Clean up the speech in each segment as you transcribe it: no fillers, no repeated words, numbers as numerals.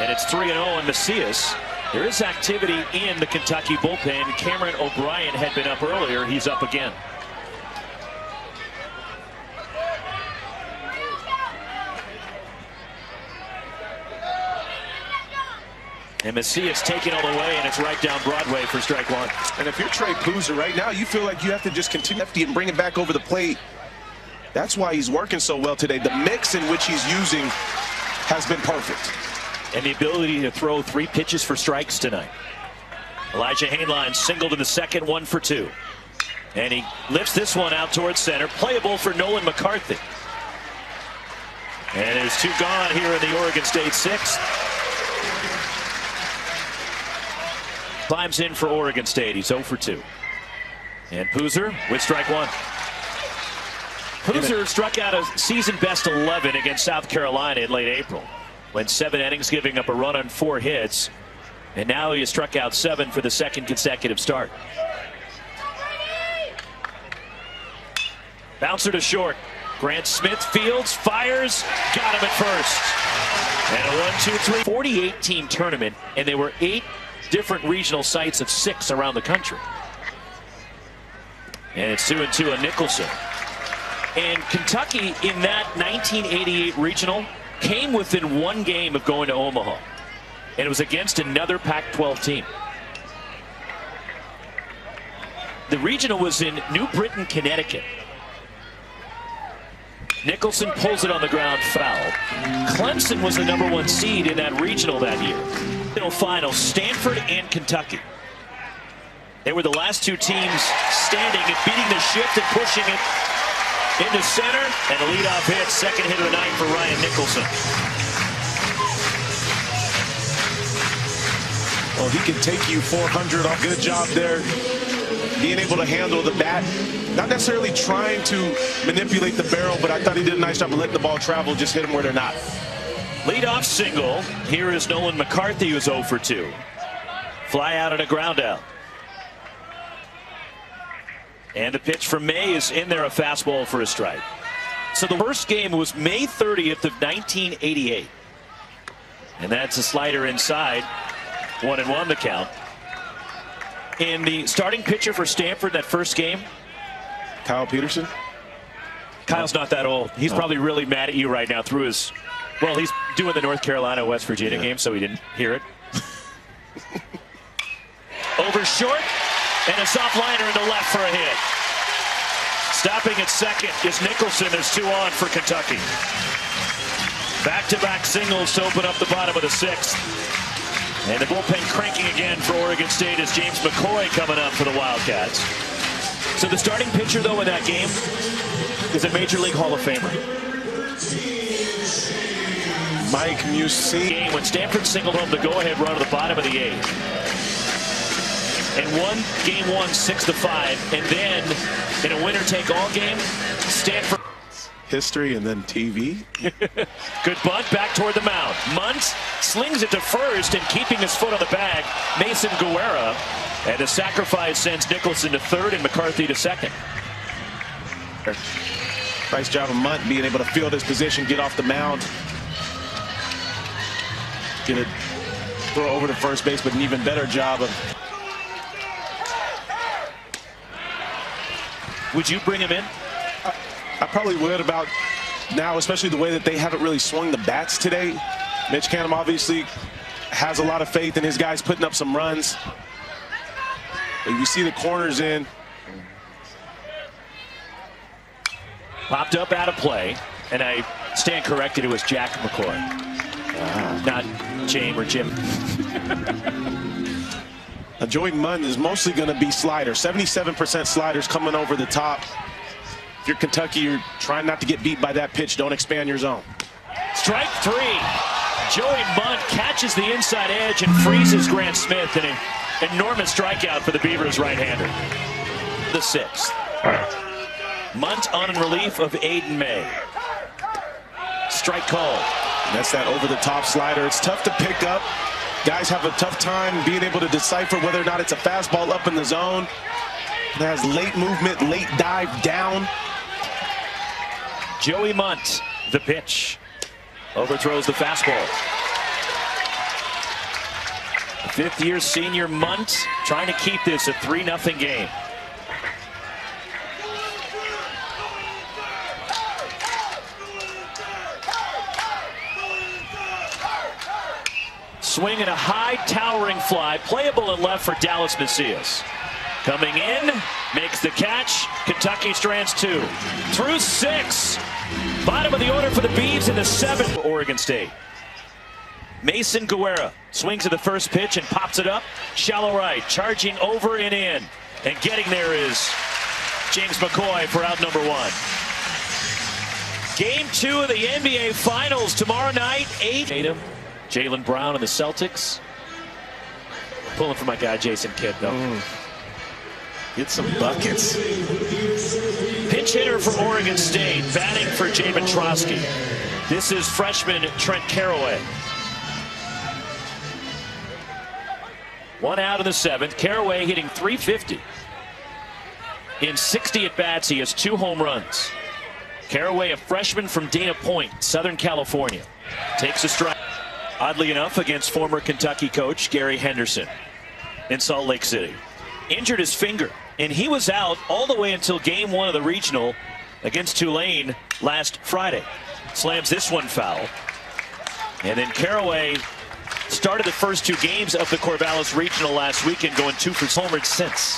And it's 3-0 in Macias. There is activity in the Kentucky bullpen. Cameron O'Brien had been up earlier. He's up again. And Macias taking all the way, and it's right down Broadway for strike one. And if you're Trey Poozer right now, you feel like you have to just continue and bring it back over the plate. That's why he's working so well today. The mix in which he's using has been perfect. And the ability to throw 3 pitches for strikes tonight. Elijah Hainline singled in the second, 1 for 2. And he lifts this one out towards center. Playable for Nolan McCarthy. And there's 2 gone here in the Oregon State 6th. Climbs in for Oregon State. He's 0 for 2. And Poozer with strike 1. Poozer struck out a season best 11 against South Carolina in late April. Went 7 innings, giving up a run on 4 hits. And now he has struck out 7 for the second consecutive start. Bouncer to short. Grant Smith fields, fires, got him at first. And a 1-2-3. 48-team tournament, and there were 8 different regional sites of 6 around the country. And it's 2-2 on Nicholson. And Kentucky in that 1988 regional came within 1 game of going to Omaha. And it was against another Pac-12 team. The regional was in New Britain, Connecticut. Nicholson pulls it on the ground, foul. Clemson was the #1 seed in that regional that year. Final, Stanford and Kentucky. They were the last 2 teams standing and beating the shift and pushing it into center. And a leadoff hit, second hit of the night for Ryan Nicholson. Well, he can take you 400 off. Good job there. Being able to handle the bat. Not necessarily trying to manipulate the barrel, but I thought he did a nice job of letting the ball travel, just hit them where they're not. Leadoff single. Here is Nolan McCarthy, who's 0 for 2. Fly out and a ground out. And the pitch from May is in there, a fastball for a strike. So the first game was May 30th of 1988. And that's a slider inside. 1-1 the count. And the starting pitcher for Stanford that first game, Kyle Peterson. Kyle's not that old. He's probably really mad at you right now through his... Well, he's doing the North Carolina-West Virginia game, so he didn't hear it. Over short, and a soft liner into left for a hit. Stopping at second is Nicholson. There's 2 on for Kentucky. Back-to-back singles to open up the bottom of the 6th. And the bullpen cranking again for Oregon State as James McCoy coming up for the Wildcats. So the starting pitcher, though, in that game is a Major League Hall of Famer. Mike Mussina. Game when Stanford singled home the go-ahead run at the bottom of the 8th. And won game 1 6-5. And then in a winner-take-all game, Stanford. History and then TV. Good bunt back toward the mound. Muntz slings it to first and keeping his foot on the bag, Mason Guerra. And the sacrifice sends Nicholson to third and McCarthy to second. Nice job of Munt being able to field his position, get off the mound. Get it, throw over to first base, but an even better job of... Would you bring him in? I probably would about now, especially the way that they haven't really swung the bats today. Mitch Canham obviously has a lot of faith in his guys putting up some runs. But you see the corners in. Popped up out of play, and I stand corrected, it was Jack McCoy. Not James or Jim. Now, Joey Munn is mostly going to be sliders. 77% sliders coming over the top. If you're Kentucky, you're trying not to get beat by that pitch. Don't expand your zone. Strike 3. Joey Munn catches the inside edge and freezes Grant Smith in an enormous strikeout for the Beavers right-hander. The 6th. Munt on in relief of Aiden May. Strike called. And that's that over-the-top slider. It's tough to pick up. Guys have a tough time being able to decipher whether or not it's a fastball up in the zone. It has late movement, late dive down. Joey Munt, the pitch. Overthrows the fastball. Fifth-year senior Munt trying to keep this a 3-0 game. Swing and a high towering fly, playable and left for Dallas Macias. Coming in, makes the catch. Kentucky strands 2. Through 6. Bottom of the order for the Beavs in the 7th for Oregon State. Mason Guerra swings at the first pitch and pops it up. Shallow right, charging over and in. And getting there is James McCoy for out number 1. Game 2 of the NBA Finals tomorrow night. 8. Jaylen Brown and the Celtics. Pulling for my guy Jason Kidd though. Get some buckets. Pinch hitter for Oregon State, batting for Jamin Trotsky. This is freshman Trent Caraway. 1 out in the 7th. Caraway hitting .350. In 60 at-bats, he has 2 home runs. Caraway, a freshman from Dana Point, Southern California. Takes a strike. Oddly enough, against former Kentucky coach Gary Henderson in Salt Lake City. Injured his finger, and he was out all the way until game 1 of the regional against Tulane last Friday. Slams this one foul. And then Caraway started the first 2 games of the Corvallis Regional last weekend, going 2 for homered since.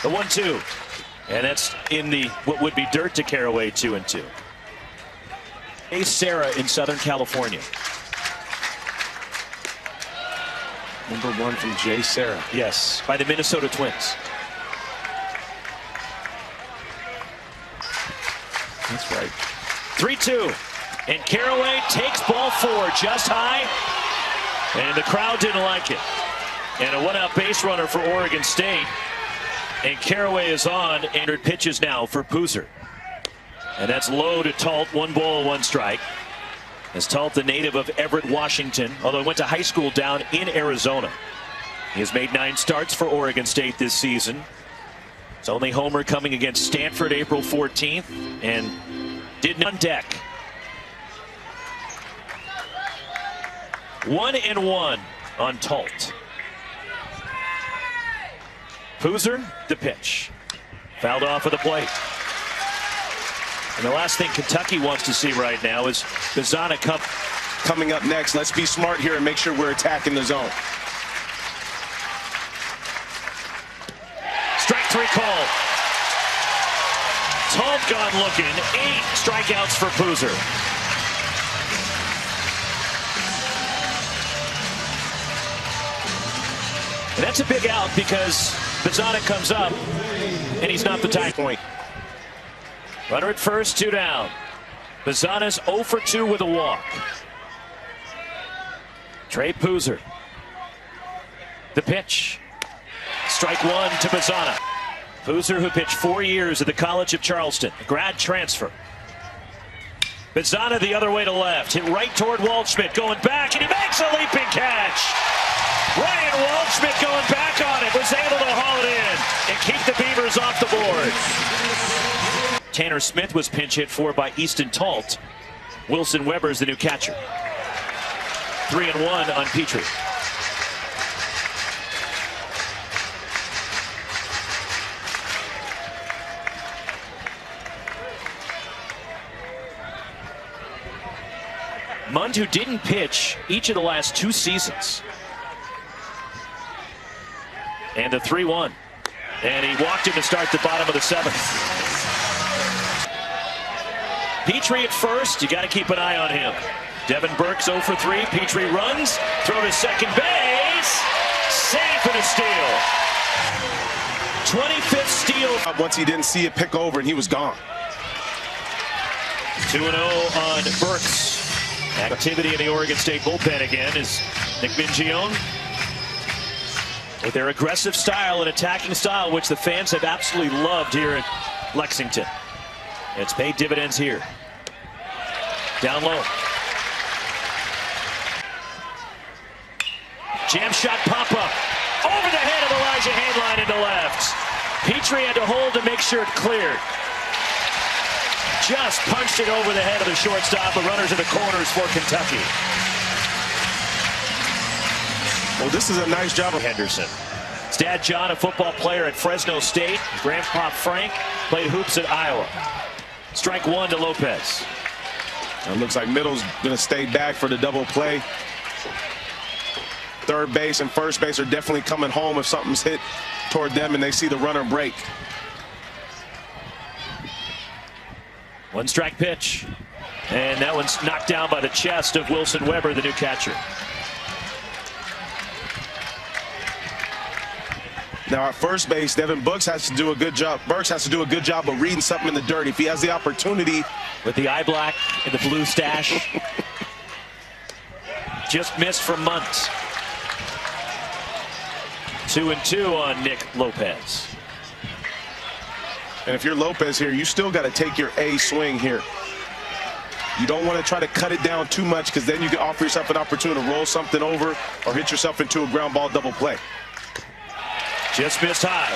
The 1-2. And that's in the what would be dirt to Caraway 2-2. Sarah in Southern California. Number 1 from Jay Sarah. Yes, by the Minnesota Twins. That's right. 3-2. And Caraway takes ball 4 just high. And the crowd didn't like it. And a 1-out base runner for Oregon State. And Caraway is on. 100 pitches now for Poozer. And that's low to Talt. 1 ball, 1 strike. As Talt, the native of Everett, Washington, although went to high school down in Arizona. He has made 9 starts for Oregon State this season. His only homer coming against Stanford April 14th, and did not on deck. 1-1 on Talt. Poozer, the pitch. Fouled off of the plate. And the last thing Kentucky wants to see right now is Bizana coming up next. Let's be smart here and make sure we're attacking the zone. Strike 3 call. Talt gone looking. 8 strikeouts for Poozer. And that's a big out because Bizana comes up and he's not the tie point. Runner at first, 2 down. Bizana's 0 for 2 with a walk. Trey Poozer. The pitch. Strike 1 to Bizana. Poozer, who pitched 4 years at the College of Charleston, a grad transfer. Bizana the other way to left. Hit right toward Waldschmidt, going back, and he makes a leaping catch. Ryan Waldschmidt going back on it, was able to haul it in and keep the Beavers off the board. Tanner Smith was pinch hit for by Easton Talt. Wilson Weber's the new catcher. 3-1 on Petrie. Mund, who didn't pitch each of the last 2 seasons. And the 3-1. And he walked him to start the bottom of the 7th. Petrie at first, you got to keep an eye on him. Devin Burks 0 for 3. Petrie runs, throw to second base. Safe and a steal. 25th steal. Once he didn't see it pick over and he was gone. 2-0 on Burks. Activity in the Oregon State bullpen again is Nick Mingione. With their aggressive style and attacking style, which the fans have absolutely loved here at Lexington. It's paid dividends here. Down low. Jam shot pop-up. Over the head of Elijah Hainline into left. Petrie had to hold to make sure it cleared. Just punched it over the head of the shortstop. The runners in the corners for Kentucky. Well, this is a nice job of Henderson. His dad, John, a football player at Fresno State. Grandpa, Frank, played hoops at Iowa. Strike one to Lopez. It looks like middle's going to stay back for the double play. Third base and first base are definitely coming home if something's hit toward them and they see the runner break. One strike pitch. And that one's knocked down by the chest of Wilson Weber, the new catcher. Now at first base, Devin Brooks has to do a good job. Of reading something in the dirt. If he has the opportunity, with the eye black and the blue stash, just missed for months. 2-2 on Nick Lopez. And if you're Lopez here, you still got to take your A swing here. You don't want to try to cut it down too much because then you can offer yourself an opportunity to roll something over or hit yourself into a ground ball double play. Just missed high.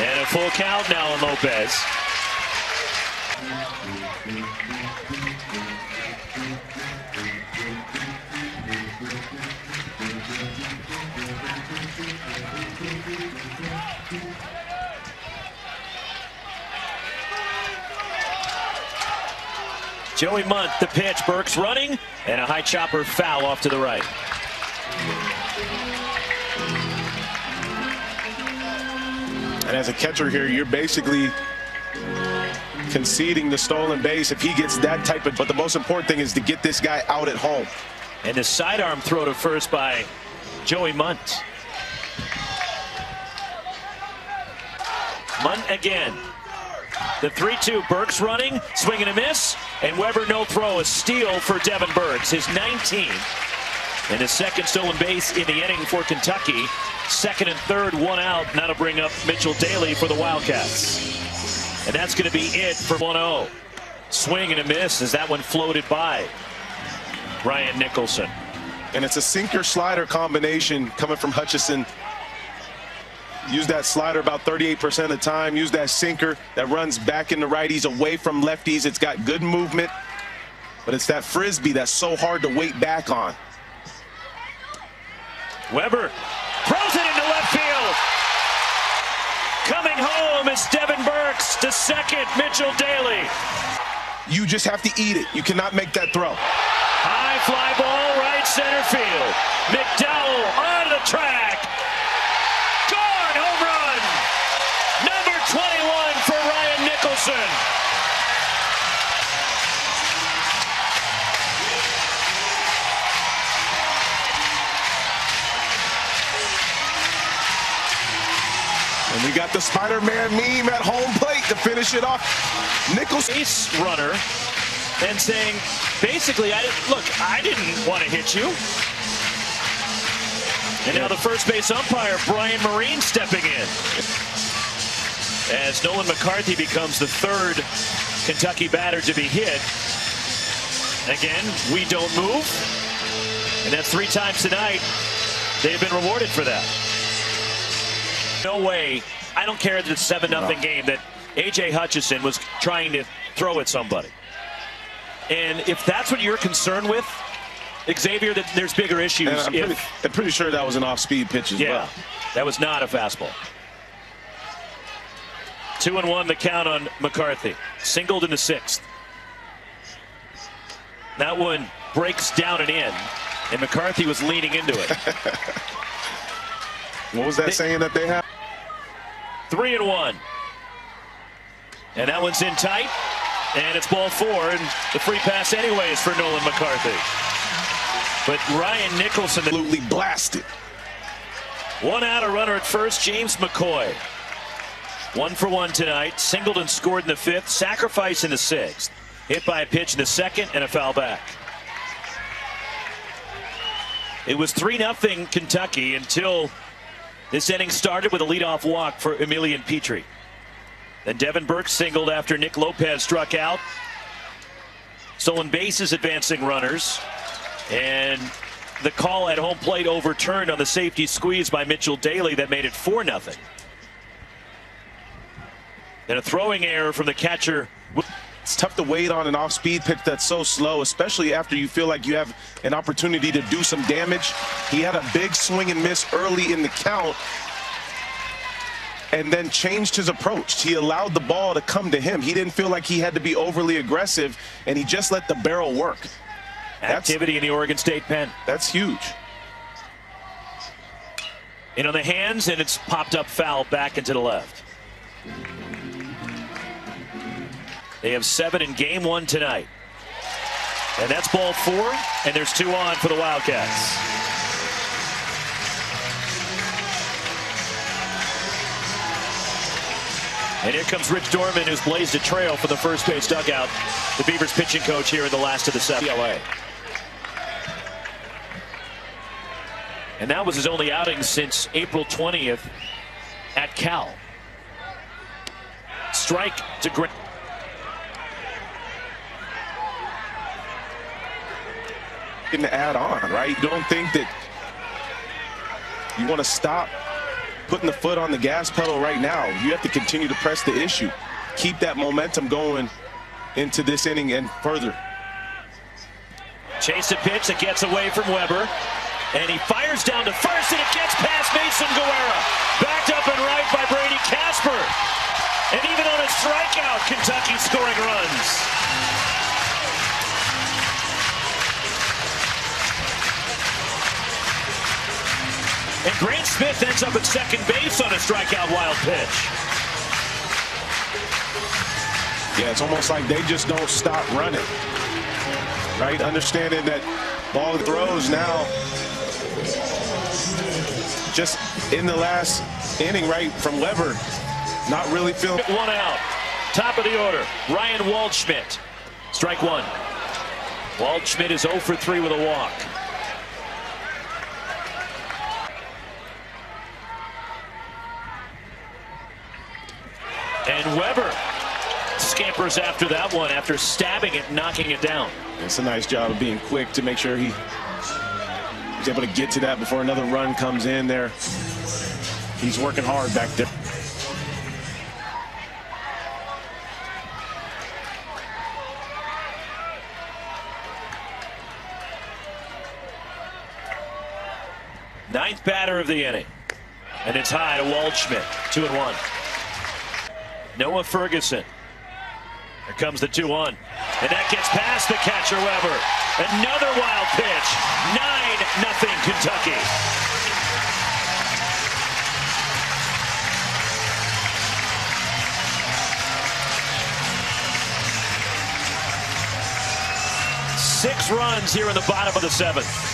And a full count now on Lopez. Joey Munt, the pitch. Burks running, and a high chopper foul off to the right. And as a catcher here, you're basically conceding the stolen base if he gets that type of, but the most important thing is to get this guy out at home. And the sidearm throw to first by Joey Munt. Munt again. The 3-2, Burks running, swing and a miss, and Weber no throw, a steal for Devin Burks, his 19th, and his second stolen base in the inning for Kentucky. Second and third, one out, and that'll bring up Mitchell Daly for the Wildcats. And that's going to be it for 1-0. Swing and a miss as that one floated by Ryan Nicholson. And it's a sinker-slider combination coming from Hutchison. Use that slider about 38% of the time. Use that sinker that runs back into righties, away from lefties. It's got good movement, but it's that frisbee that's so hard to wait back on. Weber throws it into left field. Coming home is Devin Burks to second, Mitchell Daly. You just have to eat it. You cannot make that throw. High fly ball, right center field. McDowell on the track. Gone, home run. Number 21 for Ryan Nicholson. And we got the Spider-Man meme at home plate to finish it off. Nicholson. Base runner and saying, basically, I didn't want to hit you. And now the first base umpire, Brian Marine, stepping in. As Nolan McCarthy becomes the third Kentucky batter to be hit. Again, we don't move. And that's 3 times tonight. They've been rewarded for that. No way, I don't care that it's 7-0 game, that A.J. Hutchison was trying to throw at somebody. And if that's what you're concerned with, Xavier, that there's bigger issues. I'm pretty sure that was an off-speed pitch as well. That was not a fastball. 2-1 the count on McCarthy. Singled in the 6th. That one breaks down and in, and McCarthy was leaning into it. What was that saying that they have? 3-1. And that one's in tight. And it's ball 4, and the free pass anyways for Nolan McCarthy. But Ryan Nicholson absolutely blasted. 1 out, a runner at first, James McCoy. 1 for 1 tonight. Singled and scored in the 5th. Sacrifice in the 6th. Hit by a pitch in the 2nd and a foul back. It was 3-0 Kentucky until this inning started with a leadoff walk for Emilian Petrie. Then Devin Burks singled after Nick Lopez struck out. Stolen bases, advancing runners. And the call at home plate overturned on the safety squeeze by Mitchell Daly that made it 4-0. Then a throwing error from the catcher. It's tough to wait on an off-speed pitch that's so slow, especially after you feel like you have an opportunity to do some damage. He had a big swing and miss early in the count and then changed his approach. He allowed the ball to come to him. He didn't feel like he had to be overly aggressive, and he just let the barrel work. Activity in the Oregon State pen. That's huge. In on the hands, and it's popped up foul back into the left. They have 7 in game 1 tonight. And that's ball 4, and there's 2 on for the Wildcats. And here comes Rich Dorman, who's blazed a trail for the first base dugout. The Beavers pitching coach here in the last of the 7th. NCAA. And that was his only outing since April 20th at Cal. Strike to Grant. To add on, right? You don't think that you want to stop putting the foot on the gas pedal right now. You have to continue to press the issue. Keep that momentum going into this inning and further. Chase a pitch that gets away from Weber. And he fires down to first, and it gets past Mason Guerra. Backed up and right by Brady Casper. And even on a strikeout, Kentucky scoring runs. And Grant Smith ends up at second base on a strikeout wild pitch. Yeah, it's almost like they just don't stop running, right? Understanding that ball throws now, just in the last inning, right, from Weber, not really feeling. 1 out. Top of the order, Ryan Waldschmidt. Strike 1. Waldschmidt is 0 for 3 with a walk. And Weber scampers after that one after stabbing it, knocking it down. It's a nice job of being quick to make sure he's able to get to that before another run comes in there. He's working hard back there. Ninth batter of the inning. And it's high to Waldschmidt. 2-1. Noah Ferguson. Here comes the 2-1. And that gets past the catcher Weber. Another wild pitch. 9-0 Kentucky. Six runs here in the bottom of the 7th.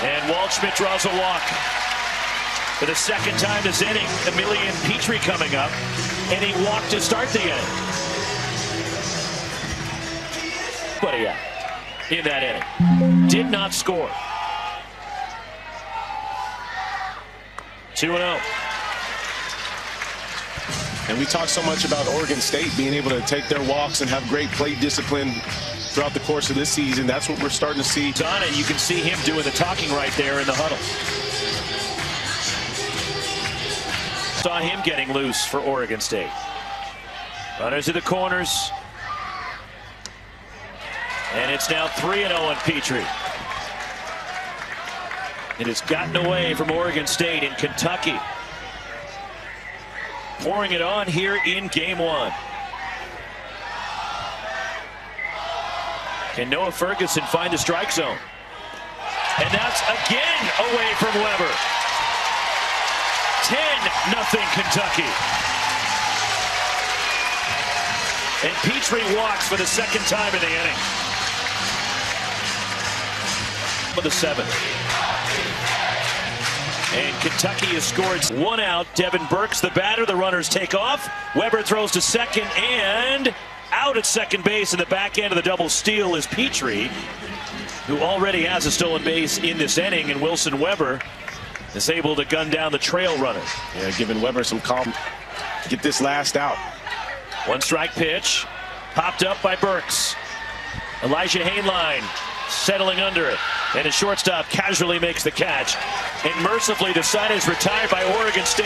And Waldschmidt draws a walk. For the second time this inning, Emilian Petrie coming up, and he walked to start the inning. But yeah, in that inning, did not score. 2-0. And we talk so much about Oregon State being able to take their walks and have great plate discipline throughout the course of this season. That's what we're starting to see. Done, and you can see him doing the talking right there in the huddle. Saw him getting loose for Oregon State. Runners to the corners. And it's now 3-0 on Petrie. It has gotten away from Oregon State in Kentucky. Pouring it on here in game 1. Can Noah Ferguson find the strike zone? And that's again away from Weber. 10-0 Kentucky. And Petrie walks for the second time in the inning. For the 7th. And Kentucky has scored 1 out. Devin Burke's the batter. The runners take off. Weber throws to second and out at second base. In the back end of the double steal is Petrie, who already has a stolen base in this inning. And Wilson Weber is able to gun down the trail runner. Yeah, giving Weber some calm. Get this last out. 1 strike pitch. Popped up by Burks. Elijah Hainline settling under it. And a shortstop casually makes the catch. And mercifully, the sign is retired by Oregon State.